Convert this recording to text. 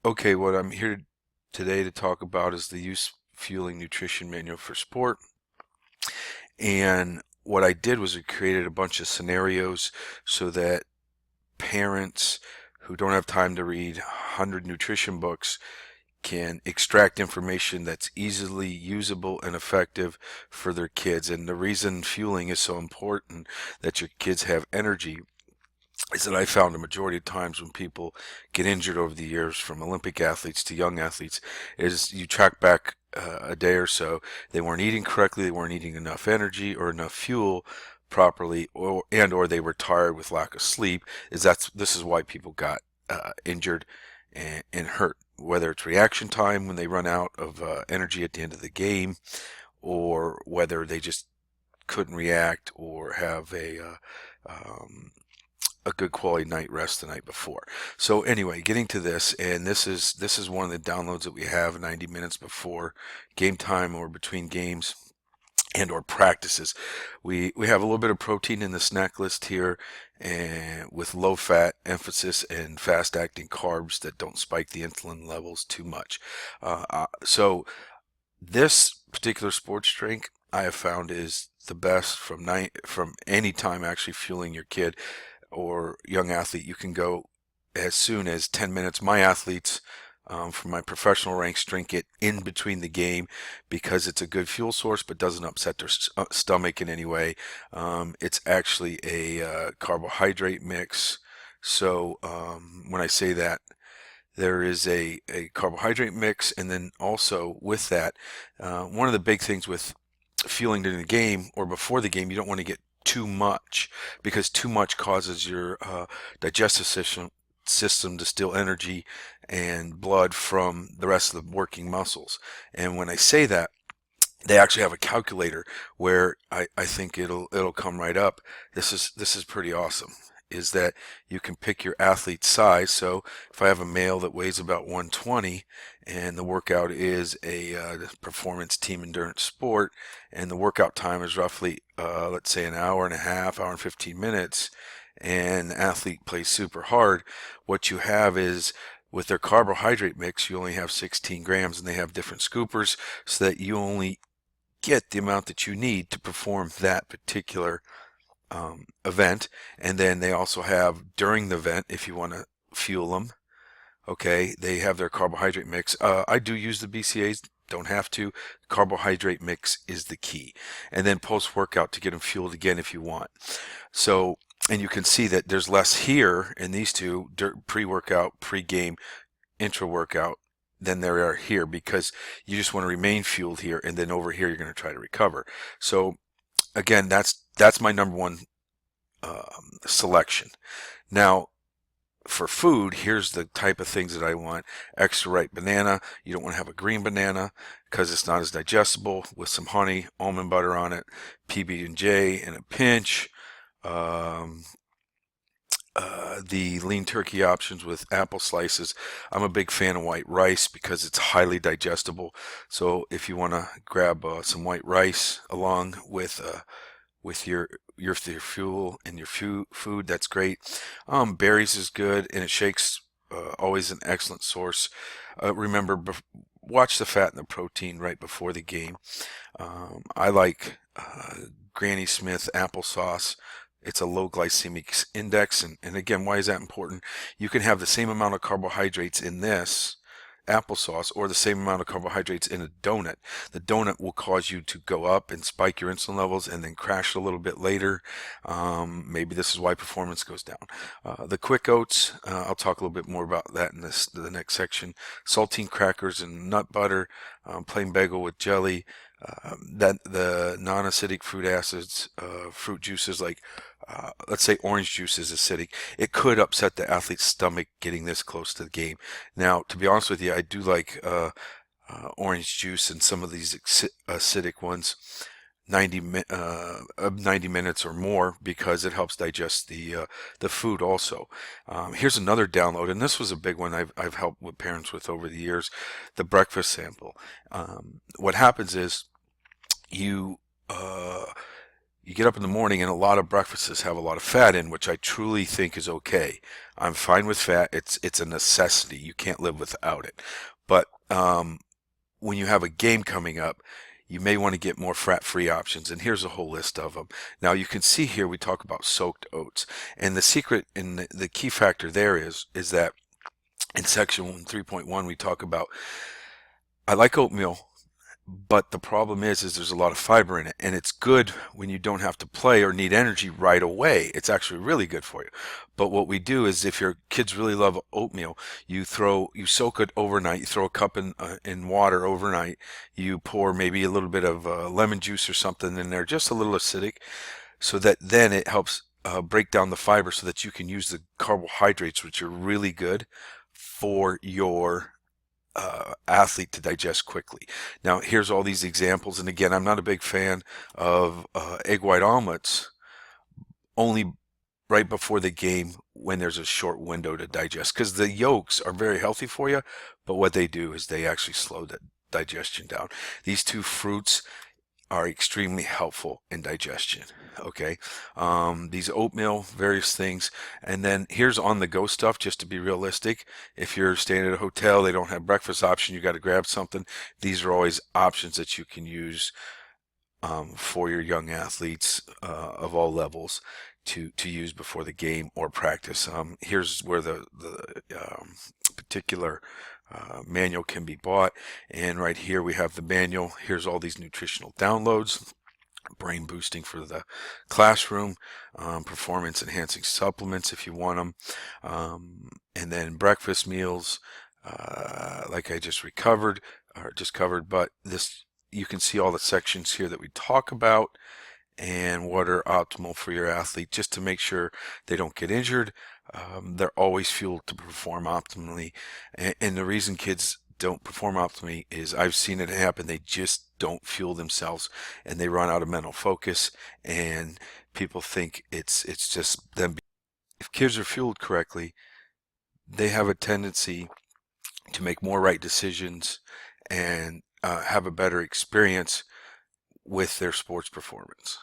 Okay, what I'm here today to talk about is the Youth Fueling Nutrition Manual for Sport. And what I did was I created a bunch of scenarios so that parents who don't have time to read 100 nutrition books can extract information that's easily usable and effective for their kids. And the reason fueling is so important, that your kids have energy, is that I found a majority of times when people get injured over the years, from Olympic athletes to young athletes, is you track back a day or so, they weren't eating correctly, they weren't eating enough energy or enough fuel properly, or they were tired with lack of sleep. This is why people got injured and hurt, whether it's reaction time when they run out of energy at the end of the game, or whether they just couldn't react or have a good quality night rest the night before. So anyway, getting to this, and this is one of the downloads that we have 90 minutes before game time or between games and or practices. We have a little bit of protein in the snack list here, and with low fat emphasis and fast acting carbs that don't spike the insulin levels too much. So this particular sports drink I have found is the best from any time actually fueling your kid or young athlete. You can go as soon as 10 minutes. My athletes from my professional ranks drink it in between the game because it's a good fuel source but doesn't upset their stomach in any way. It's actually a carbohydrate mix. So when I say that, there is a carbohydrate mix, and then also with that, one of the big things with fueling during the game or before the game, you don't want to get too much, because too much causes your digestive system to steal energy and blood from the rest of the working muscles. And when I say that, they actually have a calculator where I think it'll come right up. This is pretty awesome. Is that you can pick your athlete's size. So if I have a male that weighs about 120 and the workout is a performance team endurance sport, and the workout time is roughly let's say an hour and a half, hour and 15 minutes, and the athlete plays super hard, what you have is, with their carbohydrate mix, you only have 16 grams, and they have different scoopers so that you only get the amount that you need to perform that particular event. And then they also have, during the event, if you want to fuel them, okay, they have their carbohydrate mix. I do use the BCAAs, don't have to. Carbohydrate mix is the key. And then post-workout to get them fueled again if you want. So, and you can see that there's less here in these two, pre-workout, pre-game, intra-workout, than there are here, because you just want to remain fueled here, and then over here you're going to try to recover. So again, that's my number one selection. Now, for food, here's the type of things that I want. Extra ripe banana. You don't want to have a green banana because it's not as digestible, with some honey, almond butter on it, PB&J in a pinch. Um, the lean turkey options with apple slices. I'm a big fan of white rice because it's highly digestible. So if you want to grab some white rice along with your fuel and your food, that's great. Berries is good, and it shakes, always an excellent source. Remember, watch the fat and the protein right before the game. I like Granny Smith applesauce. It's a low glycemic index, and again, why is that important? You can have the same amount of carbohydrates in this applesauce or the same amount of carbohydrates in a donut. The donut will cause you to go up and spike your insulin levels and then crash a little bit later. Maybe this is why performance goes down. The quick oats, I'll talk a little bit more about that in the next section. Saltine crackers and nut butter, plain bagel with jelly. That the non-acidic fruit acids, fruit juices like let's say orange juice is acidic. It could upset the athlete's stomach getting this close to the game. Now, to be honest with you, I do like orange juice and some of these acidic ones 90 minutes or more, because it helps digest the food also. Here's another download, and this was a big one I've helped with parents with over the years, the breakfast sample. What happens is you you get up in the morning and a lot of breakfasts have a lot of fat in, which I truly think is okay. I'm fine with fat. It's a necessity. You can't live without it. But when you have a game coming up, you may want to get more fat-free options, and here's a whole list of them. Now you can see here we talk about soaked oats, and the secret and the key factor there is that in section 3.1 we talk about I like oatmeal, but the problem is there's a lot of fiber in it, and it's good when you don't have to play or need energy right away. It's actually really good for you. But what we do is, if your kids really love oatmeal, you soak it overnight. You throw a cup in water overnight. You pour maybe a little bit of lemon juice or something in there, just a little acidic, so that then it helps break down the fiber, so that you can use the carbohydrates, which are really good for your athlete to digest quickly. Now, here's all these examples, and again, I'm not a big fan of egg white omelets, only right before the game when there's a short window to digest, because the yolks are very healthy for you, but what they do is they actually slow the digestion down. These two fruits are extremely helpful in digestion. Okay, these oatmeal, various things, and then here's on the go stuff. Just to be realistic, if you're staying at a hotel, they don't have breakfast option, you got to grab something. These are always options that you can use for your young athletes of all levels to use before the game or practice. Here's where the particular manual can be bought, and right here we have the manual. Here's all these nutritional downloads, brain boosting for the classroom, performance enhancing supplements if you want them, and then breakfast meals, like I just covered, but this, you can see all the sections here that we talk about and what are optimal for your athlete, just to make sure they don't get injured. They're always fueled to perform optimally, and the reason kids don't perform optimally is I've seen it happen. They just don't fuel themselves, and they run out of mental focus, and people think it's just them. If kids are fueled correctly, they have a tendency to make more right decisions and have a better experience with their sports performance.